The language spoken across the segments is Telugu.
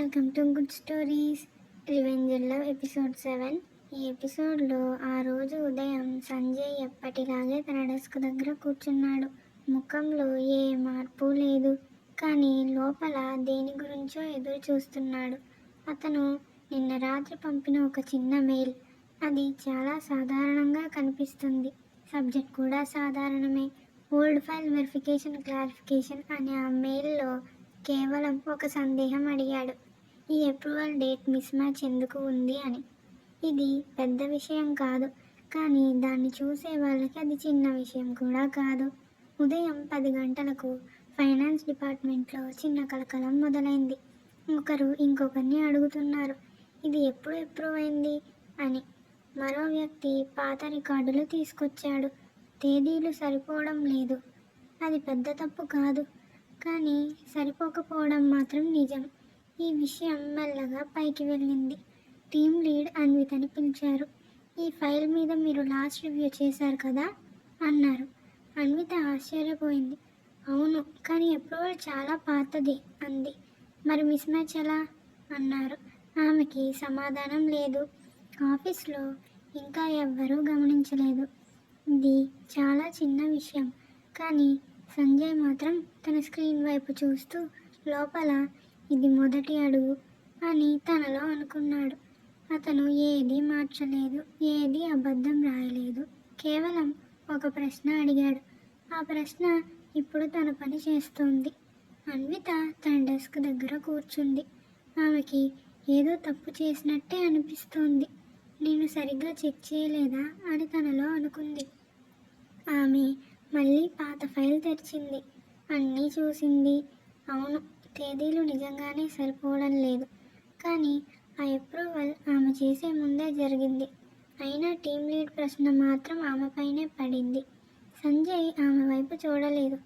Welcome to good stories revenge love episode 7. ఈ ఎపిసోడ్లో ఆ రోజు ఉదయం సంజయ్ ఎప్పటిలాగే తన డెస్క్ దగ్గర కూర్చున్నాడు. ముఖంలో ఏ మార్పు లేదు, కానీ లోపల దేని గురించో ఎదురు చూస్తున్నాడు. అతను నిన్న రాత్రి పంపిన ఒక చిన్న మెయిల్. అది చాలా సాధారణంగా కనిపిస్తుంది. సబ్జెక్ట్ కూడా సాధారణమే. ఓల్డ్ ఫైల్ వెరిఫికేషన్ క్లారిఫికేషన్ అనే ఆ మెయిల్లో కేవలం ఒక సందేహం అడిగాడు. ఈ అప్రూవల్ డేట్ మిస్ మ్యాచ్ ఎందుకు ఉంది అని. ఇది పెద్ద విషయం కాదు, కానీ దాన్ని చూసే వాళ్ళకి అది చిన్న విషయం కూడా కాదు. ఉదయం 10 గంటలకు ఫైనాన్స్ డిపార్ట్మెంట్లో చిన్న కలకలం మొదలైంది. ఒకరు ఇంకొకరిని అడుగుతున్నారు, ఇది ఎప్పుడు అప్రూవ్ అయింది అని. మరో వ్యక్తి పాత రికార్డులు తీసుకొచ్చాడు. తేదీలు సరిపోవడం లేదు. అది పెద్ద తప్పు కాదు, కానీ సరిపోకపోవడం మాత్రం నిజం. ఈ విషయం మెల్లగా పైకి వెళ్ళింది. టీమ్ లీడ్ అన్వితని పిలిచారు. ఈ ఫైల్ మీద మీరు లాస్ట్ రివ్యూ చేశారు కదా అన్నారు. అన్విత ఆశ్చర్యపోయింది. అవును, కానీ అప్రూవల్ చాలా పాతది అంది. మరి మిస్ మ్యాచ్ ఎలా అన్నారు. ఆమెకి సమాధానం లేదు. ఆఫీస్లో ఇంకా ఎవ్వరూ గమనించలేదు. ఇది చాలా చిన్న విషయం, కానీ సంజయ్ మాత్రం తన స్క్రీన్ వైపు చూస్తూ లోపల ఇది మొదటి అడుగు అని తనలో అనుకున్నాడు. అతను ఏదీ మార్చలేదు, ఏదీ అబద్ధం రాయలేదు. కేవలం ఒక ప్రశ్న అడిగాడు. ఆ ప్రశ్న ఇప్పుడు తన పని చేస్తోంది. అన్విత తన డెస్క్ దగ్గర కూర్చుంది. ఆమెకి ఏదో తప్పు చేసినట్టే అనిపిస్తోంది. నేను సరిగ్గా చెక్ చేయలేదా అని తనలో అనుకుంది. ఆమె మళ్ళీ పాత ఫైల్ తెరిచింది. అన్నీ చూసింది. అవును, తేదీలు నిజంగానే సరిపోవడం లేదు, కానీ ఆ అప్రూవల్ ఆమె చేసే ముందే జరిగింది. అయినా టీమ్ లీడ్ ప్రశ్న మాత్రం ఆమెపైనే పడింది. సంజయ్ ఆమె వైపు చూడలేదు.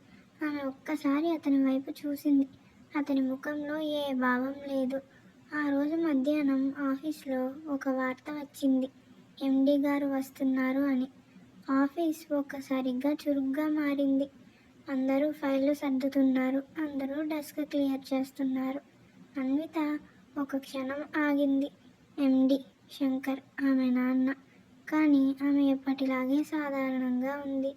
ఆమె ఒక్కసారి అతని వైపు చూసింది. అతని ముఖంలో ఏ భావం లేదు. ఆ రోజు మధ్యాహ్నం ఆఫీస్లో ఒక వార్త వచ్చింది, ఎండి గారు వస్తున్నారు అని. ఆఫీస్ ఒక్కసారిగా చురుగ్గా మారింది. అందరూ ఫైళ్ళు సర్దుతున్నారు. అందరూ డెస్క్ క్లియర్ చేస్తున్నారు. అన్విత ఒక క్షణం ఆగింది. ఎండి శంకర్ ఆమె నాన్న, కానీ ఆమె ఎప్పటిలాగే సాధారణంగా ఉంది.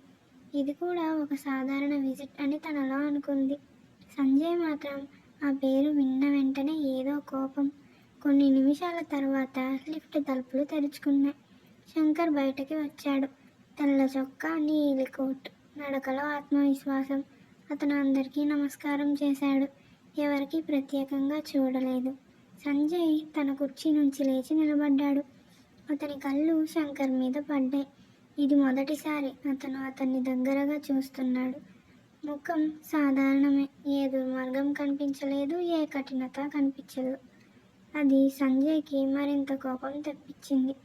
ఇది కూడా ఒక సాధారణ విజిట్ అని తనలో అనుకుంది. సంజయ్ మాత్రం ఆ పేరు విన్న వెంటనే ఏదో కోపం. కొన్ని నిమిషాల తర్వాత లిఫ్ట్ తలుపులు తెరుచుకున్నాయి. శంకర్ బయటకి వచ్చాడు. తెల్ల చొక్కా, నీలి కోట్, నడకలో ఆత్మవిశ్వాసం. అతను అందరికీ నమస్కారం చేశాడు. ఎవరికీ ప్రత్యేకంగా చూడలేదు. సంజయ్ తన కుర్చీ నుంచి లేచి నిలబడ్డాడు. అతని కళ్ళు శంకర్ మీద పడ్డాయి. ఇది మొదటిసారి అతను అతన్ని దగ్గరగా చూస్తున్నాడు. ముఖం సాధారణమే. ఏ దుర్మార్గం కనిపించలేదు, ఏ కఠినత కనిపించదు. అది సంజయ్కి మరింత కోపం తెప్పించింది.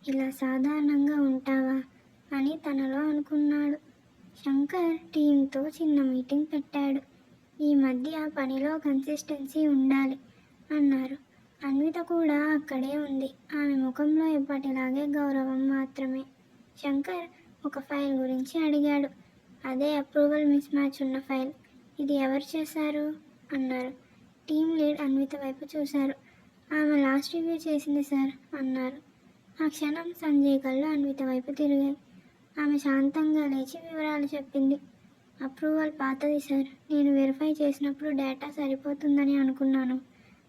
ఇలా సాధారణంగా ఉంటావా అని తనలో అనుకున్నాడు. శంకర్ టీంతో చిన్న మీటింగ్ పెట్టాడు. ఈ మధ్య పనిలో కన్సిస్టెన్సీ ఉండాలి అన్నారు. అన్విత కూడా అక్కడే ఉంది. ఆమె ముఖంలో ఎప్పటిలాగే గౌరవం మాత్రమే. శంకర్ ఒక ఫైల్ గురించి అడిగాడు. అదే అప్రూవల్ మిస్ మ్యాచ్ ఉన్న ఫైల్. ఇది ఎవరు చేశారు అన్నారు. టీమ్ లీడ్ అన్విత వైపు చూశారు. ఆమె లాస్ట్ రివ్యూ చేసింది సార్ అన్నారు. ఆ క్షణం సంజయ్ కళ్ళు అన్విత వైపు తిరిగాయి. ఆమె శాంతంగా లేచి వివరాలు చెప్పింది. అప్రూవల్ పాతది సార్. నేను వెరిఫై చేసినప్పుడు డేటా సరిపోతుందని అనుకున్నాను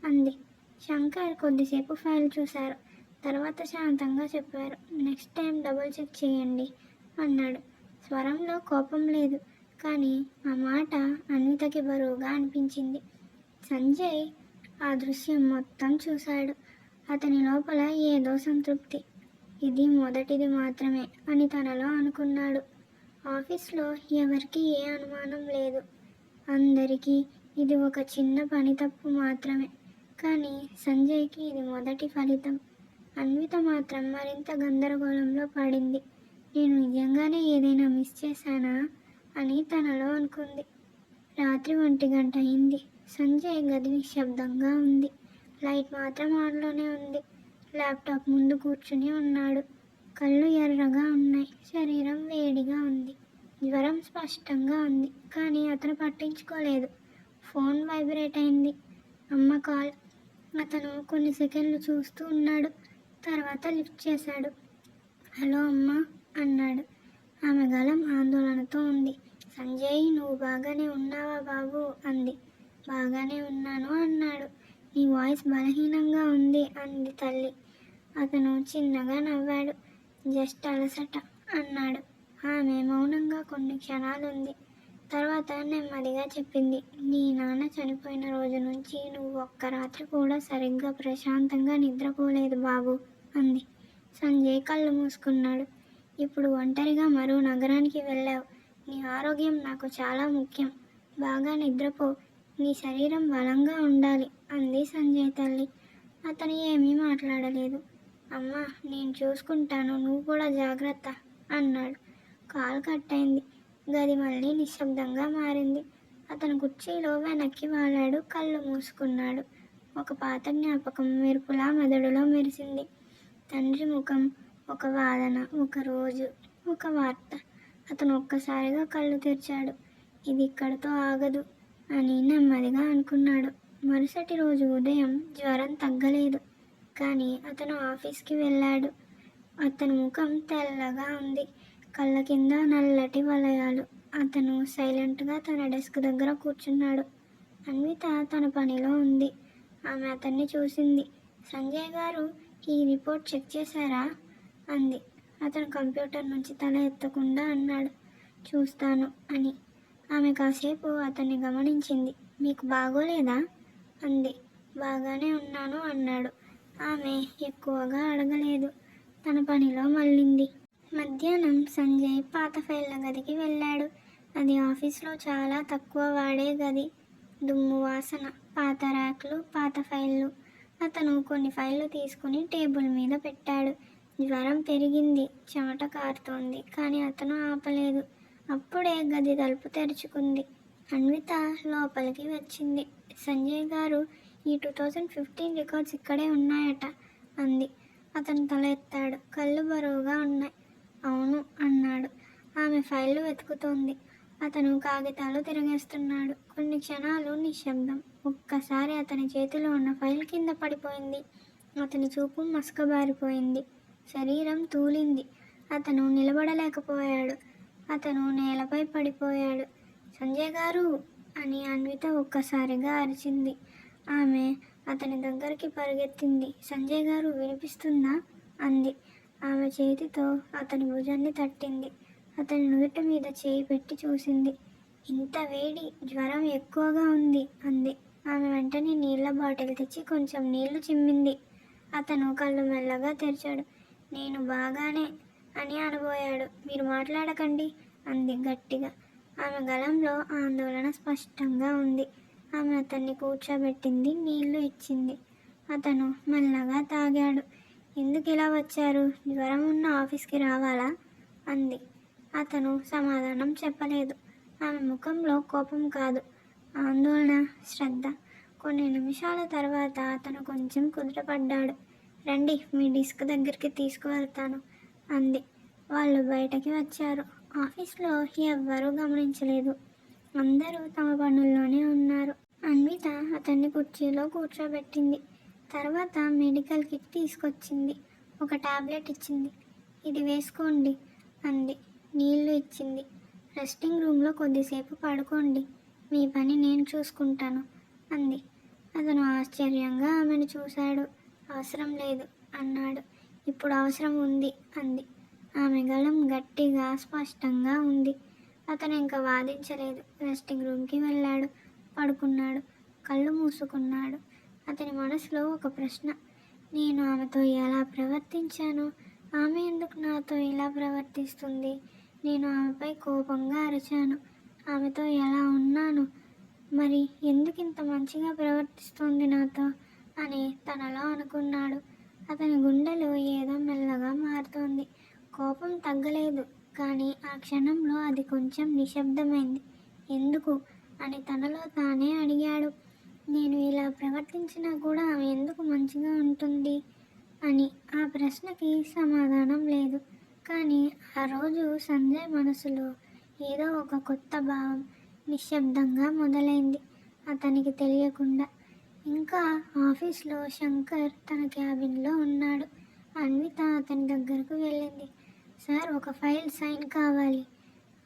అంది. శంకర్ కొద్దిసేపు ఫైల్ చూశారు. తర్వాత శాంతంగా చెప్పారు. నెక్స్ట్ టైం డబుల్ చెక్ చేయండి అన్నాడు. స్వరంలో కోపం లేదు, కానీ ఆ మాట అన్వితకి బరువుగా అనిపించింది. సంజయ్ ఆ దృశ్యం మొత్తం చూశాడు. అతని లోపల ఏదో సంతృప్తి. ఇది మొదటిది మాత్రమే అని తనలో అనుకున్నాడు. ఆఫీస్లో ఎవరికీ ఏ అనుమానం లేదు. అందరికీ ఇది ఒక చిన్న పని తప్పు మాత్రమే, కానీ సంజయ్కి ఇది మొదటి ఫలితం. అన్విత మాత్రం మరింత గందరగోళంలో పడింది. నేను నిజంగానే ఏదైనా మిస్ చేశానా అని తనలో అనుకుంది. రాత్రి 1 గంట అయింది. సంజయ్ గది నిశ్శబ్దంగా ఉంది. లైట్ మాత్రం ఆన్లోనే ఉంది. ల్యాప్టాప్ ముందు కూర్చుని ఉన్నాడు. కళ్ళు ఎర్రగా ఉన్నాయి. శరీరం వేడిగా ఉంది. జ్వరం స్పష్టంగా ఉంది, కానీ అతను పట్టించుకోలేదు. ఫోన్ వైబ్రేట్ అయింది. అమ్మ కాల్. అతను కొన్ని సెకండ్లు చూస్తూ ఉన్నాడు. తర్వాత లిఫ్ట్ చేశాడు. హలో అమ్మా అన్నాడు. ఆమె గళం ఆందోళనతో ఉంది. సంజయ్, నువ్వు బాగానే ఉన్నావా బాబు అంది. బాగానే ఉన్నాను అన్నాడు. నీ వాయిస్ బలహీనంగా ఉంది అంది తల్లి. అతను చిన్నగా నవ్వాడు. జస్ట్ అలసట అన్నాడు. ఆమె మౌనంగా కొన్ని క్షణాలుంది. తర్వాత నెమ్మదిగా చెప్పింది. నీ నాన్న చనిపోయిన రోజు నుంచి నువ్వు ఒక్క రాత్రి కూడా సరిగ్గా ప్రశాంతంగా నిద్రపోలేదు బాబు అంది. సంజయ్ కళ్ళు మూసుకున్నాడు. ఇప్పుడు ఒంటరిగా మరో నగరానికి వెళ్ళావు. నీ ఆరోగ్యం నాకు చాలా ముఖ్యం. బాగా నిద్రపో. నీ శరీరం బలంగా ఉండాలి అంది సంజయ్ తల్లి. అతను ఏమీ మాట్లాడలేదు. అమ్మా, నేను చూసుకుంటాను, నువ్వు కూడా జాగ్రత్త అన్నాడు. కాల్ కట్ అయింది. గది మళ్ళీ నిశ్శబ్దంగా మారింది. అతను కుర్చీలో వెనక్కి వాలాడు. కళ్ళు మూసుకున్నాడు. ఒక పాత జ్ఞాపకం మెరుపులా మెదడులో మెరిసింది. తండ్రి ముఖం, ఒక వాదన, ఒక రోజు, ఒక వార్త. అతను ఒక్కసారిగా కళ్ళు తెరిచాడు. ఇది ఇక్కడితో ఆగదు అని నెమ్మదిగా అనుకున్నాడు. మరుసటి రోజు ఉదయం జ్వరం తగ్గలేదు. కానీ అతను ఆఫీస్కి వెళ్ళాడు. అతని ముఖం తెల్లగా ఉంది. కళ్ళ కింద నల్లటి వలయాలు. అతను సైలెంట్గా తన డెస్క్ దగ్గర కూర్చున్నాడు. అన్విత తన పనిలో ఉంది. ఆమె అతన్ని చూసింది. సంజయ్ గారు, ఈ రిపోర్ట్ చెక్ చేశారా అంది. అతను కంప్యూటర్ నుంచి తల ఎత్తకుండా అన్నాడు, చూస్తాను అని. ఆమె కాసేపు అతన్ని గమనించింది. మీకు బాగోలేదా అంది. బాగానే ఉన్నాను అన్నాడు. ఆమె ఎక్కువగా అడగలేదు. తన పనిలో మళ్ళింది. మధ్యాహ్నం సంజయ్ పాత ఫైళ్ళ గదికి వెళ్ళాడు. అది ఆఫీస్లో చాలా తక్కువ వాడే గది. దుమ్ము వాసన, పాత ర్యాక్లు, పాత ఫైళ్ళు. అతను కొన్ని ఫైళ్ళు తీసుకుని టేబుల్ మీద పెట్టాడు. జ్వరం పెరిగింది, చెమట కారుతోంది. కానీ అతను ఆపలేదు. అప్పుడే గది తలుపు తెరుచుకుంది. అన్విత లోపలికి వచ్చింది. సంజయ్ గారు, ఈ 2015 రికార్డ్స్ ఇక్కడే ఉన్నాయట అంది. అతను తల ఎత్తాడు. కళ్ళు బరువుగా ఉన్నాయి. అవును అన్నాడు. ఆమె ఫైళ్ళు వెతుకుతోంది. అతను కాగితాలు తిరగేస్తున్నాడు. కొన్ని క్షణాలు నిశ్శబ్దం. ఒక్కసారి అతని చేతిలో ఉన్న ఫైల్ కింద పడిపోయింది. అతని చూపు మసకబారిపోయింది. శరీరం తూలింది. అతను నిలబడలేకపోయాడు. అతను నేలపై పడిపోయాడు. సంజయ్ గారు అని అన్విత ఒక్కసారిగా అరిచింది. ఆమె అతని దగ్గరికి పరిగెత్తింది. సంజయ్ గారు, వినిపిస్తుందా అంది. ఆమె చేతితో అతని భుజాన్ని తట్టింది. అతని నుదుటి మీద చేయి పెట్టి చూసింది. ఇంత వేడి, జ్వరం ఎక్కువగా ఉంది అంది. ఆమె వెంటనే నీళ్ల బాటిల్ తెచ్చి కొంచెం నీళ్లు చిమ్మింది. అతను కళ్ళు మెల్లగా తెరిచాడు. నేను బాగానే అని అనబోయాడు. మీరు మాట్లాడకండి అంది గట్టిగా. ఆమె గళంలో ఆందోళన స్పష్టంగా ఉంది. ఆమె అతన్ని కూర్చోబెట్టింది. నీళ్లు ఇచ్చింది. అతను మెల్లగా తాగాడు. ఎందుకు ఇలా వచ్చారు? జ్వరం ఉన్న ఆఫీస్కి రావాలా అంది. అతను సమాధానం చెప్పలేదు. ఆమె ముఖంలో కోపం కాదు, ఆందోళన, శ్రద్ధ. కొన్ని నిమిషాల తర్వాత అతను కొంచెం కుదుటపడ్డాడు. రండి, మీ డిస్క్ దగ్గరికి తీసుకువెళ్తాను అంది. వాళ్ళు బయటకి వచ్చారు. ఆఫీస్లో ఎవ్వరూ గమనించలేదు. అందరూ తమ పనుల్లోనే ఉన్నారు. అన్విత అతన్ని కుర్చీలో కూర్చోబెట్టింది. తర్వాత మెడికల్ కిట్ తీసుకొచ్చింది. ఒక టాబ్లెట్ ఇచ్చింది. ఇది వేసుకోండి అంది. నీళ్లు ఇచ్చింది. రెస్టింగ్ రూమ్లో కొద్దిసేపు పడుకోండి, మీ పని నేను చూసుకుంటాను అంది. అతను ఆశ్చర్యంగా ఆమెను చూశాడు. అవసరం లేదు అన్నాడు. ఇప్పుడు అవసరం ఉంది అంది. ఆమె గళం గట్టిగా, స్పష్టంగా ఉంది. అతను ఇంకా వాదించలేదు. రెస్టింగ్ రూమ్కి వెళ్ళాడు. పడుకున్నాడు. కళ్ళు మూసుకున్నాడు. అతని మనసులో ఒక ప్రశ్న. నేను ఆమెతో ఎలా ప్రవర్తించాను? ఆమె ఎందుకు నాతో ఇలా ప్రవర్తిస్తుంది? నేను ఆమెపై కోపంగా అరిచాను. ఆమెతో ఎలా ఉన్నాను? మరి ఎందుకు ఇంత మంచిగా ప్రవర్తిస్తుంది నాతో అని తనలో అనుకున్నాడు. అతని గుండెలో ఏదో మెల్లగా మారుతోంది. కోపం తగ్గలేదు, కానీ ఆ క్షణంలో అది కొంచెం నిశ్శబ్దమైంది. ఎందుకు అని తనలో తానే అడిగాడు. నేను ఇలా ప్రవర్తించినా కూడా ఆమె ఎందుకు మంచిగా ఉంటుంది అని. ఆ ప్రశ్నకి సమాధానం లేదు. కానీ ఆ రోజు సంజయ్ మనసులో ఏదో ఒక కొత్త భావం నిశ్శబ్దంగా మొదలైంది. అతనికి తెలియకుండా ఇంకా ఆఫీస్లో శంకర్ తన క్యాబిన్లో ఉన్నాడు. అన్విత అతని దగ్గరకు వెళ్ళింది. సార్, ఒక ఫైల్ సైన్ కావాలి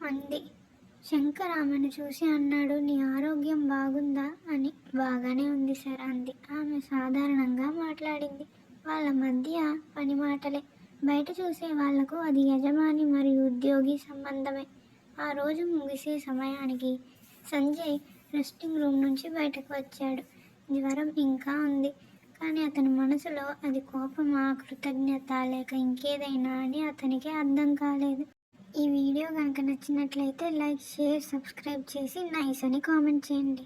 అంది. శంకర్ ఆమెను చూసి అన్నాడు, నీ ఆరోగ్యం బాగుందా అని. బాగానే ఉంది సార్ అంది. ఆమె సాధారణంగా మాట్లాడింది. వాళ్ళ మధ్య పని మాటలే. బయట చూసే వాళ్లకు అది యజమాని మరియు ఉద్యోగి సంబంధమే. ఆ రోజు ముగిసే సమయానికి సంజయ్ రెస్టింగ్ రూమ్ నుంచి బయటకు వచ్చాడు. జ్వరం ఇంకా ఉంది, కానీ అతని మనసులో అది కోపమా, కృతజ్ఞత లేక ఇంకేదైనా అని అతనికి అర్థం కాలేదు. ఈ వీడియో కనుక నచ్చినట్లయితే లైక్, షేర్, సబ్స్క్రైబ్ చేసి నైస్ అని కామెంట్ చేయండి.